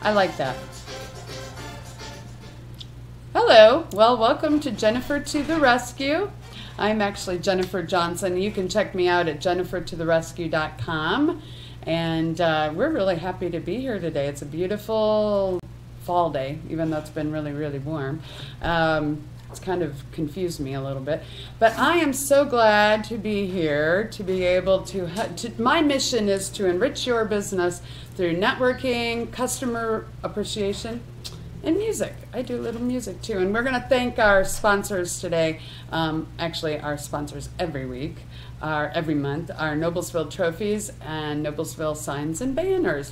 I like that. Hello. Well, welcome to Jennifer to the Rescue. I'm actually Jennifer Johnson. You can check me out at jennifertotherescue.com. And we're really happy to be here today. It's a beautiful fall day, even though it's been really, really warm. It's kind of confused me a little bit. But I am so glad to be here, to be able to my mission is to enrich your business through networking, customer appreciation, and music. I do a little music too. And we're going to thank our sponsors today. Actually, our sponsors every week, every month, are Noblesville Trophies and Noblesville Signs and Banners.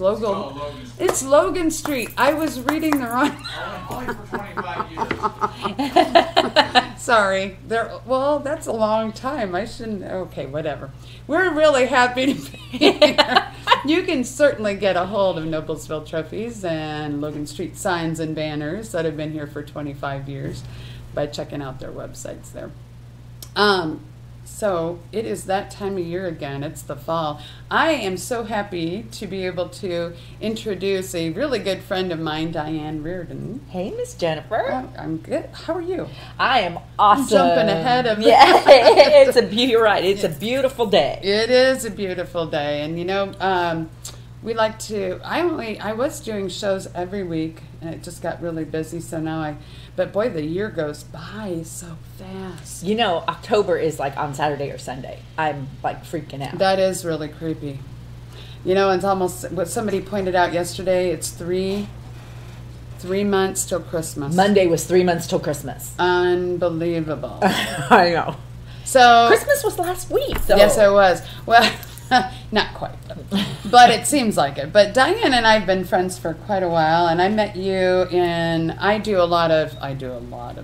It's Logan Street. I was reading the wrong. Only for 25 years. Sorry. Well, that's a long time. I shouldn't. Okay, whatever. We're really happy to be here. You can certainly get a hold of Noblesville Trophies and Logan Street Signs and Banners that have been here for 25 years by checking out their websites there. So it is that time of year again. It's the fall. I am so happy to be able to introduce a really good friend of mine, Diane Reardon. Hey, Miss Jennifer. Oh, I'm good. How are you? I am awesome. Jumping ahead of You're right. It's a beautiful day. It is a beautiful day, and you know, we like to. I was doing shows every week, and it just got really busy. So now but boy, the year goes by so fast. You know, October is like on Saturday or Sunday. I'm like freaking out. That is really creepy. You know, it's almost what somebody pointed out yesterday. It's three months till Christmas. Monday was 3 months till Christmas. Unbelievable. I know. So Christmas was last week. So. Yes, it was. Well, not quite, but it seems like it. But Diane and I have been friends for quite a while, and I met you I do a lot of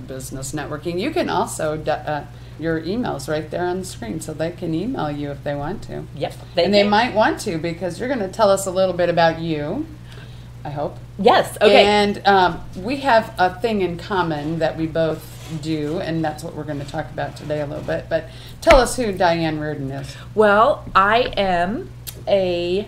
business networking. You can also your email's right there on the screen, so they can email you if they want to. Yep, they might want to, because you're going to tell us a little bit about you, I hope. Yes. Okay. And we have a thing in common that we both do, and that's what we're going to talk about today a little bit. But tell us who Diane Reardon is. Well, I am a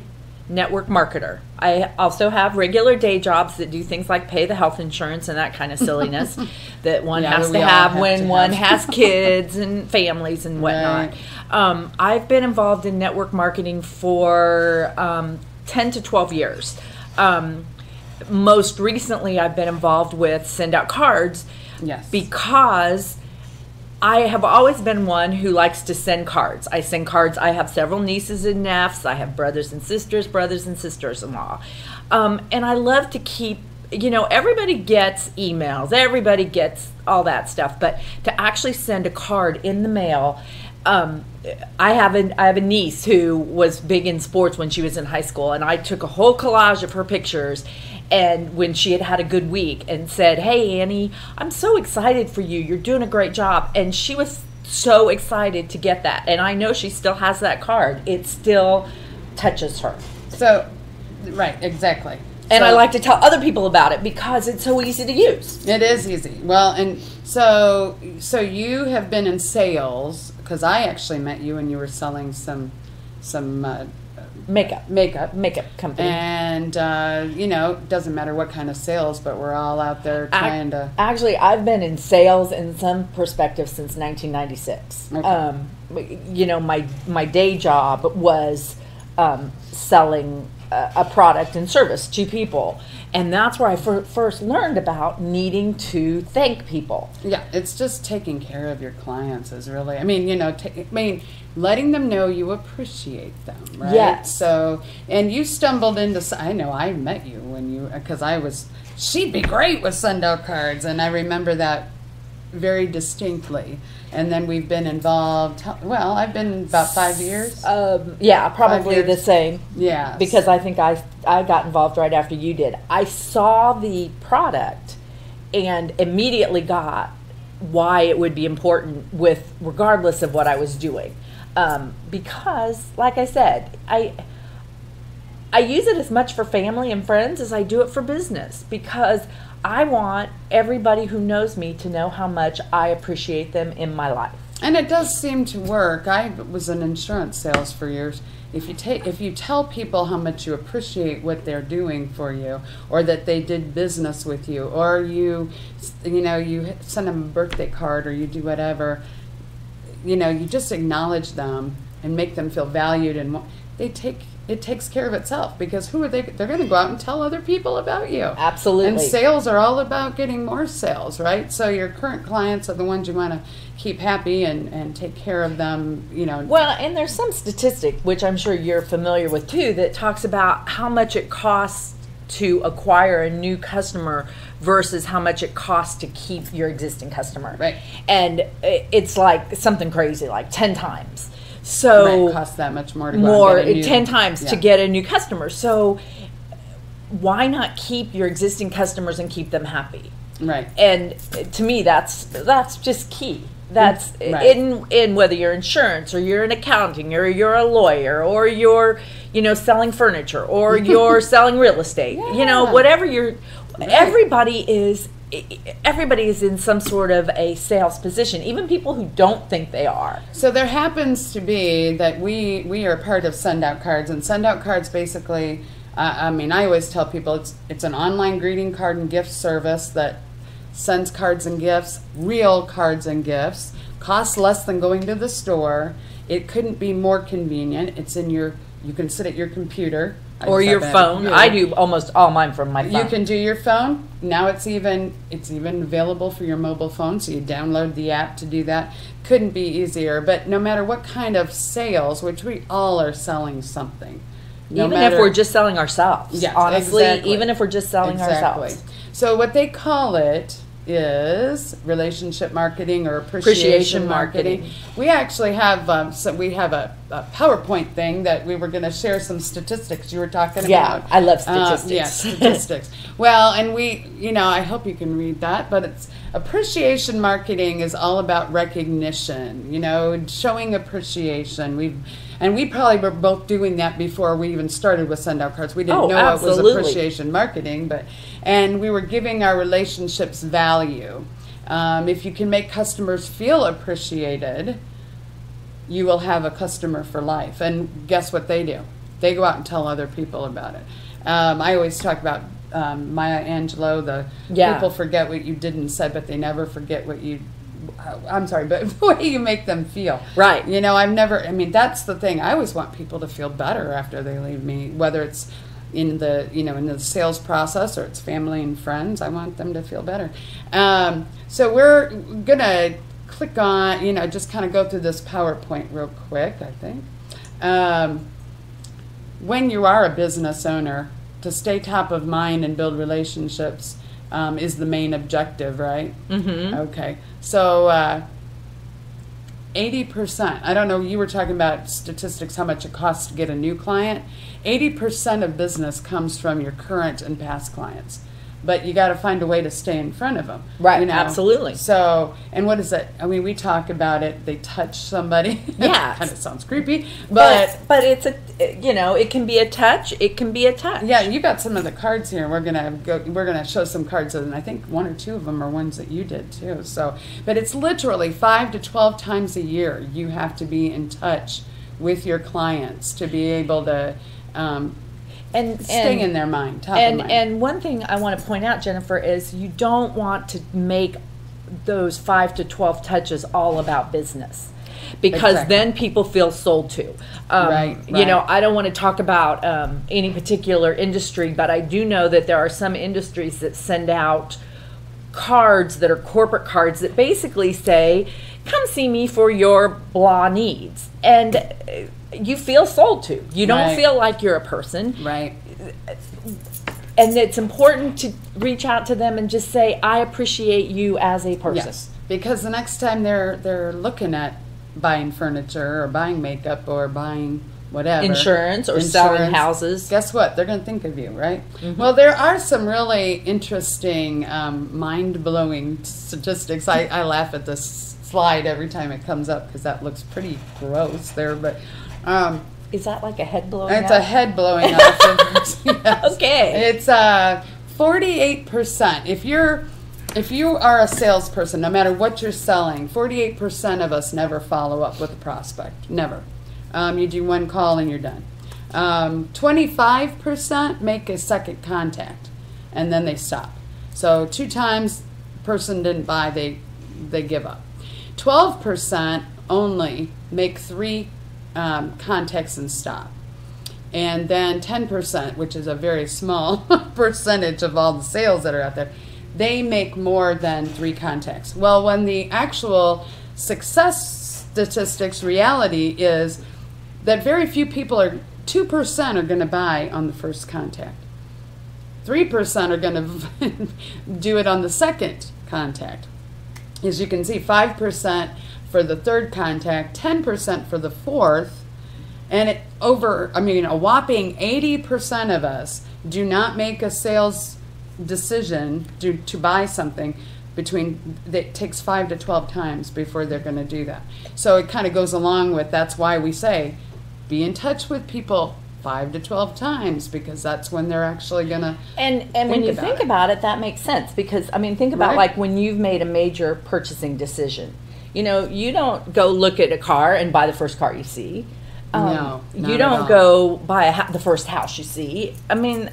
network marketer. I also have regular day jobs that do things like pay the health insurance and that kind of silliness that one has to have when one has kids and families and whatnot. Right. I've been involved in network marketing for 10 to 12 years. Most recently, I've been involved with Send Out Cards. Yes. Because I have always been one who likes to send cards. I send cards. I have several nieces and nephews. I have brothers and sisters-in-law. And I love to keep, you know, everybody gets emails. Everybody gets all that stuff. But to actually send a card in the mail, I have a niece who was big in sports when she was in high school, and I took a whole collage of her pictures. And when she had a good week and said, "Hey, Annie, I'm so excited for you. You're doing a great job." And she was so excited to get that. And I know she still has that card. It still touches her. So, right, exactly. And I like to tell other people about it because it's so easy to use. It is easy. Well, and so you have been in sales, because I actually met you when you were selling some makeup company. And you know, it doesn't matter what kind of sales, but we're all out there trying to. Actually, I've been in sales in some perspective since 1996. Okay. You know, my day job was selling a product and service to people, and that's where I first learned about needing to thank people. Yeah, it's just taking care of your clients is really, I mean, you know, letting them know you appreciate them, right? Yes. So, and you stumbled into, I know I met you because she'd be great with Send Out Cards, and I remember that very distinctly. And then we've been involved, well, I've been about 5 years. Yeah, probably the same. Yeah. Because I think I got involved right after you did. I saw the product and immediately got why it would be important regardless of what I was doing. Because, like I said, I use it as much for family and friends as I do it for business, because I want everybody who knows me to know how much I appreciate them in my life. And it does seem to work. I was in insurance sales for years. If you tell people how much you appreciate what they're doing for you, or that they did business with you, or you send them a birthday card, or you do whatever, you just acknowledge them and make them feel valued, and it takes care of itself, because who are they? They're going to go out and tell other people about you. Absolutely. And sales are all about getting more sales, right? So your current clients are the ones you want to keep happy and take care of them, Well, and there's some statistic, which I'm sure you're familiar with too, that talks about how much it costs to acquire a new customer versus how much it costs to keep your existing customer. Right. And it's like something crazy, like 10 times. So it costs that much more to go out and get a new, 10 times to get a new customer. So why not keep your existing customers and keep them happy? Right. And to me, that's just key. That's right. in whether you're insurance, or you're in accounting, or you're a lawyer, or you're selling furniture, or you're selling real estate. Yeah. Whatever you're. Right. Everybody is in some sort of a sales position, even people who don't think they are. So there happens to be that we are part of Send Out Cards, and Send Out Cards basically, I always tell people it's an online greeting card and gift service that sends cards and gifts, real cards and gifts, costs less than going to the store. It couldn't be more convenient. You can sit at your computer. Or your phone. I do almost all mine from my phone. You can do your phone. Now it's even available for your mobile phone, so you download the app to do that. Couldn't be easier. But no matter what kind of sales, which we all are selling something. Even if we're just selling ourselves. Yes, honestly, exactly. even if we're just selling ourselves. So what they call it is relationship marketing or appreciation marketing. We actually have a PowerPoint thing that we were going to share some statistics you were talking about. Yeah, I love statistics. Yeah, statistics. Well, and I hope you can read that, but appreciation marketing is all about recognition, showing appreciation. We probably were both doing that before we even started with Send Out Cards. We didn't know absolutely. it was appreciation marketing, and we were giving our relationships value. If you can make customers feel appreciated, you will have a customer for life. And guess what they do? They go out and tell other people about it. I always talk about Maya Angelou, people forget what you did and said, but they never forget what you but the way you make them feel. Right. That's the thing. I always want people to feel better after they leave me, whether it's in the sales process or it's family and friends. I want them to feel better. So we're going to click on, just kind of go through this PowerPoint real quick, I think. When you are a business owner, to stay top of mind and build relationships is the main objective, right? Mm-hmm. Okay. So 80%, I don't know, you were talking about statistics, how much it costs to get a new client. 80% of business comes from your current and past clients. But you got to find a way to stay in front of them. Right, absolutely. So, and what is it? We talk about it, they touch somebody. Yeah. Kind of sounds creepy. But it's it can be a touch, it can be a touch. Yeah, you got some of the cards here. We're gonna show some cards, and I think one or two of them are ones that you did too. So, but it's literally 5 to 12 times a year you have to be in touch with your clients to be able to stay in their mind, top of mind. And one thing I want to point out, Jennifer, is you don't want to make those 5 to 12 touches all about business, because then people feel sold to. Right. I don't want to talk about any particular industry, but I do know that there are some industries that send out cards that are corporate cards that basically say, come see me for your blah needs. And you feel sold to. You don't feel like you're a person. Right. And it's important to reach out to them and just say, I appreciate you as a person. Yes. Because the next time they're looking at buying furniture or buying makeup or buying whatever. Insurance or selling houses. Guess what? They're going to think of you, right? Mm-hmm. Well, there are some really interesting, mind-blowing statistics. I laugh at this slide every time it comes up because that looks pretty gross there, but is that like a head blowing it's off? A head blowing off. Yes. Okay. It's 48%. If if you are a salesperson, no matter what you're selling, 48% of us never follow up with a prospect. Never. You do one call and you're done. 25% make a second contact, and then they stop. So 2 times, person didn't buy, they give up. 12% only make 3 contacts and stop. And then 10%, which is a very small percentage of all the sales that are out there, they make more than 3 contacts. Well, when the actual success statistics reality is that very few people 2% are going to buy on the first contact. 3% are going to do it on the second contact. As you can see, 5% for the third contact, 10% for the fourth, and a whopping 80% of us do not make a sales decision to buy something it takes 5 to 12 times before they're going to do that. So it kind of goes along with, that's why we say, be in touch with people 5 to 12 times, because that's when they're actually going to And when you think about it, that makes sense, because, I mean, think about like when you've made a major purchasing decision. You know, you don't go look at a car and buy the first car you see. No, you don't go buy the first house you see. I mean,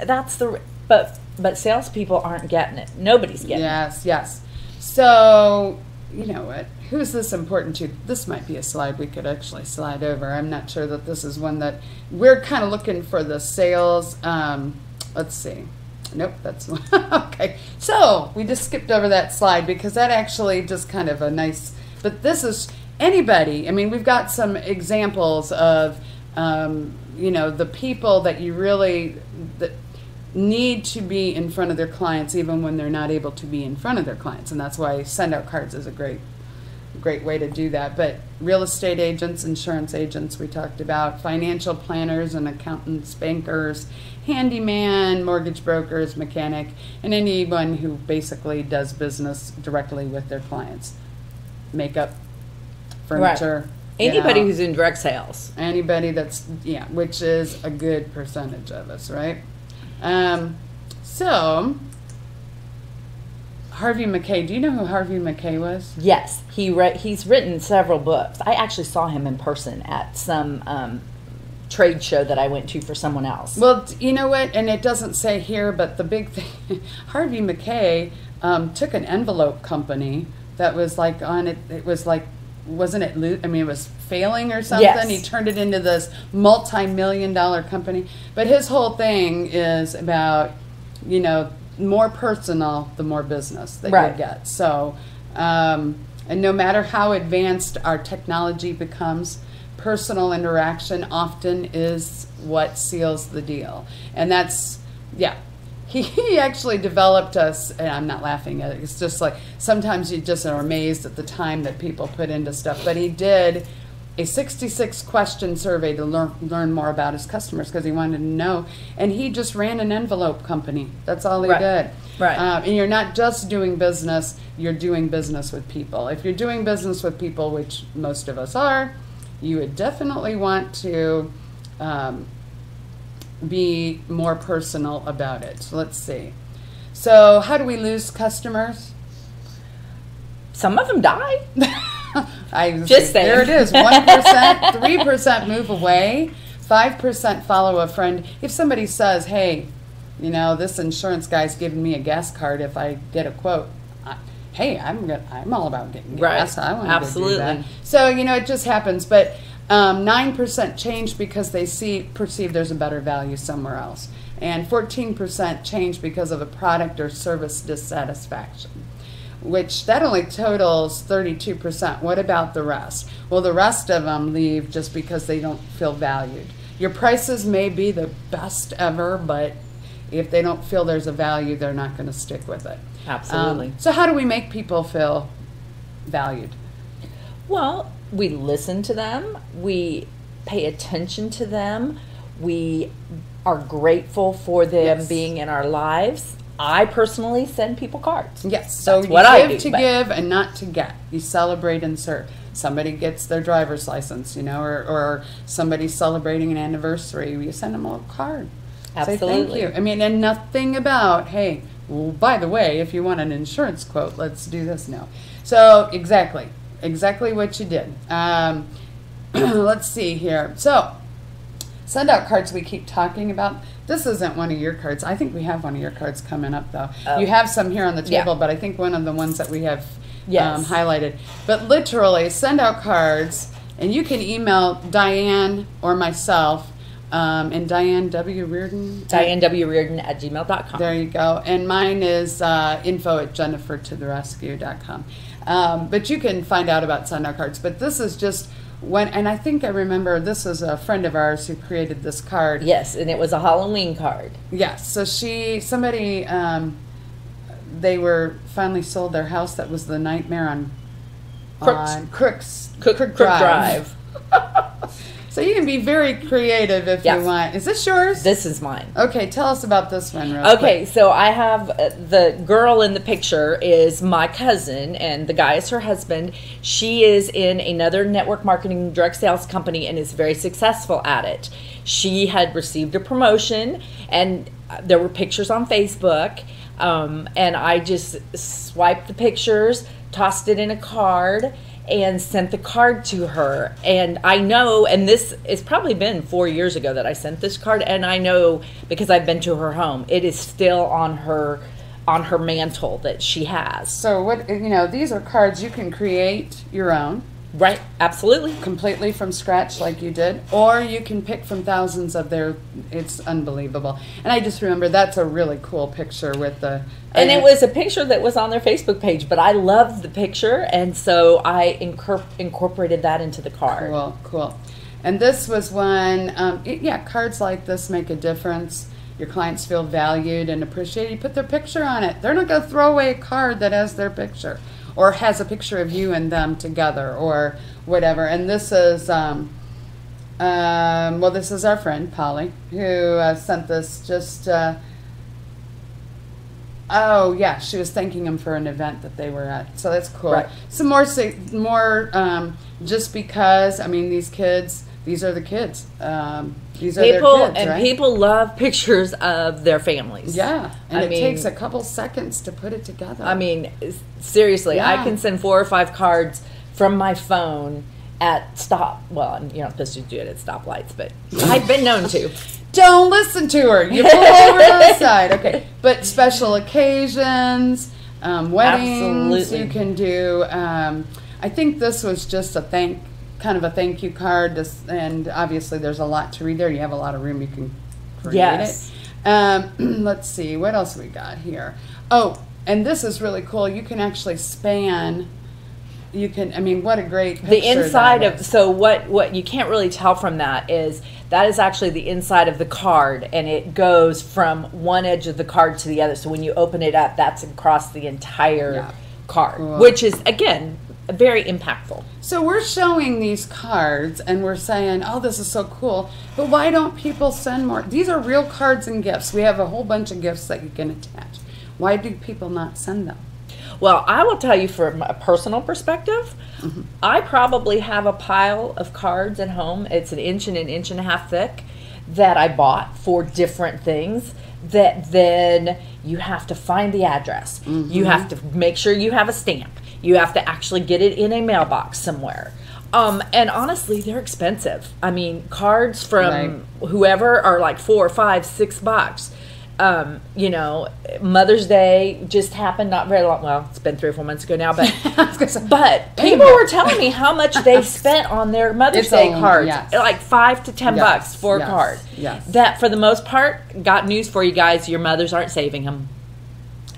but salespeople aren't getting it. Nobody's getting it. Yes. So, you know what? Who's this important to? This might be a slide we could actually slide over. I'm not sure that this is one that we're kind of looking for the sales. Let's see. Nope, that's one. Okay. So we just skipped over that slide because that actually just kind of a nice, but this is anybody. I mean, we've got some examples of, the people that you really that need to be in front of their clients even when they're not able to be in front of their clients. And that's why send out cards is a great way to do that. But real estate agents, insurance agents we talked about, financial planners and accountants, bankers, handyman, mortgage brokers, mechanic, and anyone who basically does business directly with their clients. Makeup, furniture. Right. Anybody who's in direct sales. Anybody that's, which is a good percentage of us, right? So, Harvey Mackay, do you know who Harvey Mackay was? Yes, he's written several books. I actually saw him in person at some trade show that I went to for someone else. Well, you know what, and it doesn't say here, but the big thing, Harvey Mackay took an envelope company that was like it was like, wasn't it, it was failing or something? Yes. He turned it into this multi-million-dollar company. But his whole thing is about, more personal, the more business that you get. So, and no matter how advanced our technology becomes, personal interaction often is what seals the deal. And that's, He actually developed us, and I'm not laughing at it, it's just like sometimes you just are amazed at the time that people put into stuff. But he did a 66-question survey to learn more about his customers because he wanted to know. And he just ran an envelope company. That's all he did. Right. And you're not just doing business, you're doing business with people. If you're doing business with people, which most of us are, you would definitely want to be more personal about it. So let's see. So how do we lose customers? Some of them die. Just saying. There it is. 1%, 3% move away, 5% follow a friend. If somebody says, hey, this insurance guy's giving me a gas card if I get a quote, hey, I'm all about getting gas. I want to do that. So, it just happens. But 9% change because they perceive there's a better value somewhere else. And 14% change because of a product or service dissatisfaction, which that only totals 32%. What about the rest? Well, the rest of them leave just because they don't feel valued. Your prices may be the best ever, but if they don't feel there's a value, they're not going to stick with it. Absolutely. So how do we make people feel valued? Well, we listen to them, we pay attention to them, we are grateful for them being in our lives. I personally send people cards. Yes, so that's what I do, to give and not to get. You celebrate and serve. Somebody gets their driver's license, or somebody's celebrating an anniversary, you send them a little card. Absolutely. Say thank you. And nothing about, hey, well, by the way, if you want an insurance quote, let's do this now. So exactly what you did. Let's see here. So send out cards we keep talking about. This isn't one of your cards. I think we have one of your cards coming up, though. Oh. You have some here on the table, Yeah. but I think one of the ones that we have Yes. highlighted. But literally, send out cards, and you can email Diane or myself, and Diane W. Reardon. DianeWReardon@gmail.com. There you go. And mine is info@jennifertotherescue.com. But you can find out about send out cards. But this is just when, and I think I remember this was a friend of ours who created this card. Yes, and it was a Halloween card. Yes. So somebody, they were finally sold their house. That was the nightmare on Crook Drive. So you can be very creative if Yes. you want. Is this yours? This is mine. Okay, tell us about this one real Okay, quick. so I have the girl in the picture is my cousin, and the guy is her husband. She is in another network marketing direct sales company and is very successful at it. She had received a promotion, and there were pictures on Facebook, and I just swiped the pictures, tossed it in a card, and sent the card to her. And I know, and this it's probably been 4 years ago that I sent this card, and I know because I've been to her home, it is still on her mantle that she has. So what, these are cards you can create your own. Right, absolutely. Completely from scratch like you did, or you can pick from thousands of their. It's unbelievable. And I just remember that's a really cool picture with the. And it was a picture that was on their Facebook page, but I loved the picture, and so I incorporated that into the card. Cool. And this was one. Cards like this make a difference. Your clients feel valued and appreciated. You put their picture on it. They're not going to throw away a card that has their picture, or has a picture of you and them together, or whatever. And this is, this is our friend Polly who sent this. She was thanking him for an event that they were at. So that's cool. Right. Some more, just because. I mean, these kids. These are the kids. These are their kids, right? People love pictures of their families. Yeah, and it takes a couple seconds to put it together. I mean, seriously, Yeah. I can send 4 or 5 cards from my phone at Well, you're not supposed to do it at stoplights, but I've been known to. Don't listen to her. You pull over to the side. Okay, but special occasions, weddings, Absolutely. you can do. I think this was just kind of a thank you card, and obviously there's a lot to read there. You have a lot of room, you can create Yes. it. Let's see, what else we got here? Oh, and this is really cool. You can actually span. What a great picture. The inside that of is. so what you can't really tell from that is actually the inside of the card, and it goes from one edge of the card to the other. So when you open it up, that's across the entire card, Cool. which is again very impactful. So we're showing these cards and we're saying, oh, this is so cool, but why don't people send more? These are real cards and gifts. We have a whole bunch of gifts that you can attach. Why do people not send them? Well, I will tell you from a personal perspective, I probably have a pile of cards at home. It's an inch and a half thick that I bought for different things that then you have to find the address. You have to make sure you have a stamp. You have to actually get it in a mailbox somewhere. And honestly, they're expensive. I mean, cards from whoever are like $4, $5, $6. Mother's Day just happened not very long. Well, it's been 3 or 4 months ago now, but people were telling me how much they spent on their Mother's Day cards, like $5 to $10 for a card. Yes. That, for the most part, got news for you guys: your mothers aren't saving them.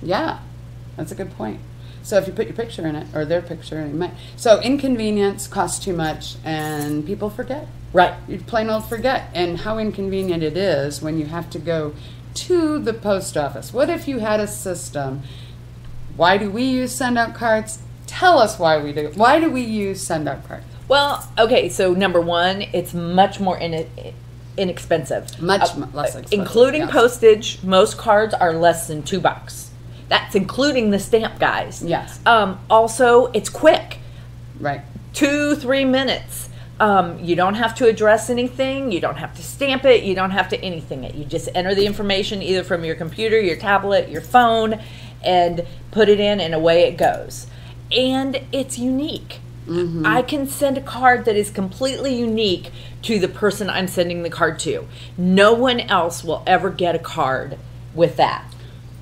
Yeah, that's a good point. So if you put your picture in it, or their picture, you might. So inconvenience costs too much, and people forget. Right. You plain old forget, and how inconvenient it is when you have to go to the post office. What if you had a system? Why do we use send out cards? Tell us why we do. Why do we use send out cards? Well, okay, so number one, it's much more inexpensive. Much less expensive. Including postage, most cards are less than $2. That's including the stamp, guys. Yes. Also, it's quick. Right. 2-3 minutes. You don't have to address anything. You don't have to stamp it. You don't have to anything it. You just enter the information either from your computer, your tablet, your phone, and put it in, and away it goes. And it's unique. Mm-hmm. I can send a card that is completely unique to the person I'm sending the card to. No one else will ever get a card with that.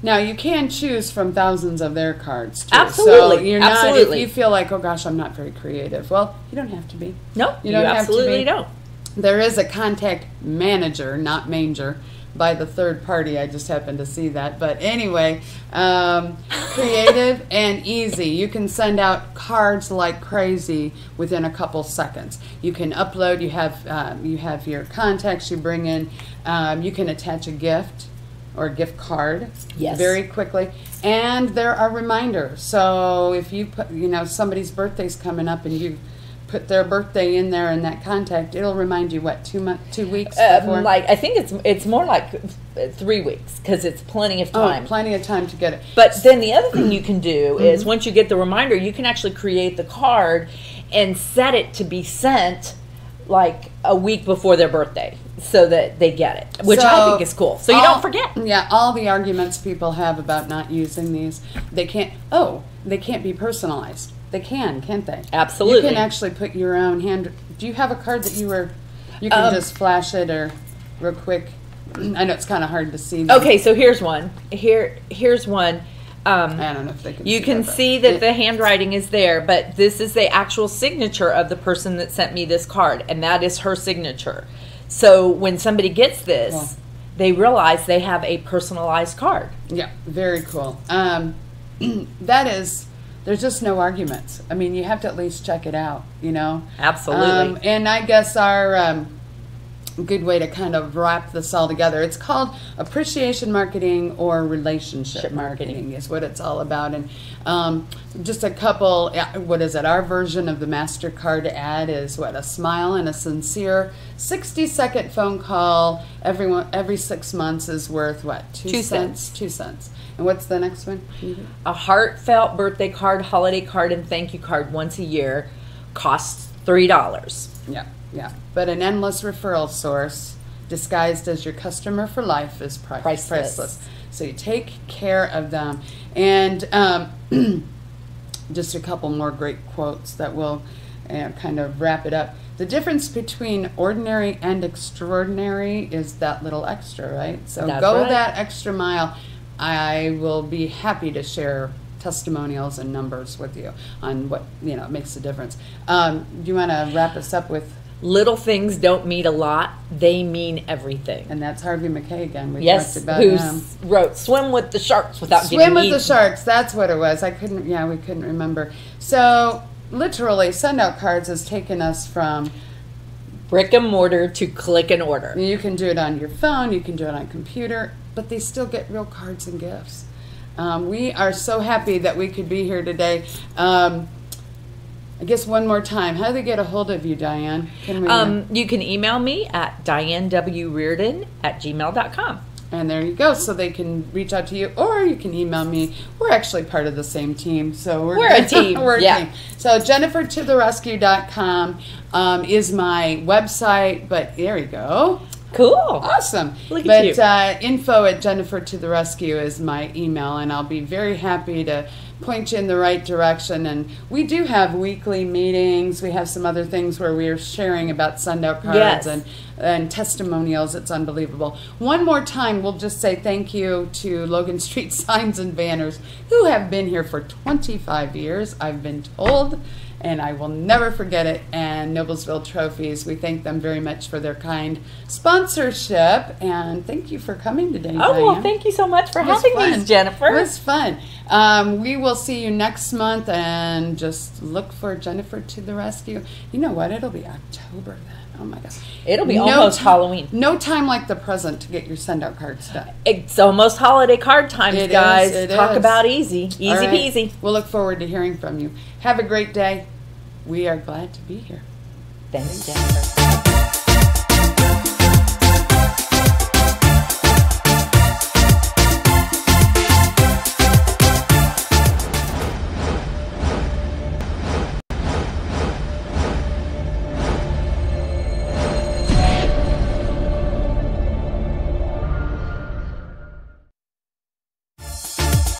Now, you can choose from thousands of their cards, too. Absolutely. So you're not, Absolutely. if you feel like, oh gosh, I'm not very creative, well, you don't have to be. No, You don't have to absolutely be. don't. There is a contact manager, not manger, by the third party. I just happened to see that. But anyway, creative and easy. You can send out cards like crazy within a couple seconds. You can upload. You have your contacts. You bring in. You can attach a gift or a gift card. Yes. Very quickly. And there are reminders. So if you put, somebody's birthday's coming up and you put their birthday in there in that contact, it'll remind you, what, 2 weeks before? I think it's more like 3 weeks, because it's plenty of time. Oh, plenty of time to get it. But then the other thing you can do is, once you get the reminder, you can actually create the card and set it to be sent like a week before their birthday, so that they get it, which I think is cool. So you don't forget. Yeah, all the arguments people have about not using these, they can't be personalized. They can't they? Absolutely. You can actually put your own hand. Do you have a card that you can just flash it or real quick? I know it's kind of hard to see. Okay, so here's one. Here's one. I don't know if they can. You can see that the handwriting is there, but this is the actual signature of the person that sent me this card, and that is her signature. So when somebody gets this, they realize they have a personalized card. Yeah, very cool. There's just no arguments. I mean, you have to at least check it out, Absolutely. And I guess our good way to kind of wrap this all together, it's called appreciation marketing or relationship marketing is what it's all about. And just a couple, what is it? Our version of the MasterCard ad is a smile and a sincere 60-second phone call every 6 months is worth what? 2 cents? 2 cents. And what's the next one? A heartfelt birthday card, holiday card, and thank you card once a year costs $3. Yeah. But an endless referral source disguised as your customer for life is priceless. So you take care of them. And just a couple more great quotes that will kind of wrap it up. The difference between ordinary and extraordinary is that little extra, right? So go that extra mile. I will be happy to share testimonials and numbers with you on what makes a difference. Do you want to wrap us up with? Little things don't mean a lot; they mean everything. And that's Harvey McKay again. We yes, talked about who him. wrote "Swim with the Sharks" without Swim getting with eaten. the Sharks. That's what it was. We couldn't remember. So literally, send out cards has taken us from brick and mortar to click and order. You can do it on your phone. You can do it on a computer, but they still get real cards and gifts. We are so happy that we could be here today. I guess one more time, how do they get a hold of you, Diane? You can email me at dianewreardon@gmail.com. And there you go. So they can reach out to you, or you can email me. We're actually part of the same team, so we're a team. We're a team. So JenniferToTheRescue.com is my website. But there you go. Cool. Awesome. Look at you. info@JenniferToTheRescue is my email, and I'll be very happy to point you in the right direction. And we do have weekly meetings. We have some other things where we are sharing about send-out cards and testimonials. It's unbelievable. One more time, we'll just say thank you to Logan Street Signs and Banners, who have been here for 25 years, I've been told, and I will never forget it. And Noblesville Trophies, we thank them very much for their kind sponsorship. And thank you for coming today, Diane. Oh, well, thank you so much for having me, Jennifer. It was fun. We will see you next month, and just look for Jennifer to the Rescue. You know what? It'll be October then. Oh, my gosh. It'll be almost Halloween. No time like the present to get your send-out cards done. It's almost holiday card times, guys. Talk is. about easy. Easy All right. peasy. We'll look forward to hearing from you. Have a great day. We are glad to be here. Thanks, Jennifer.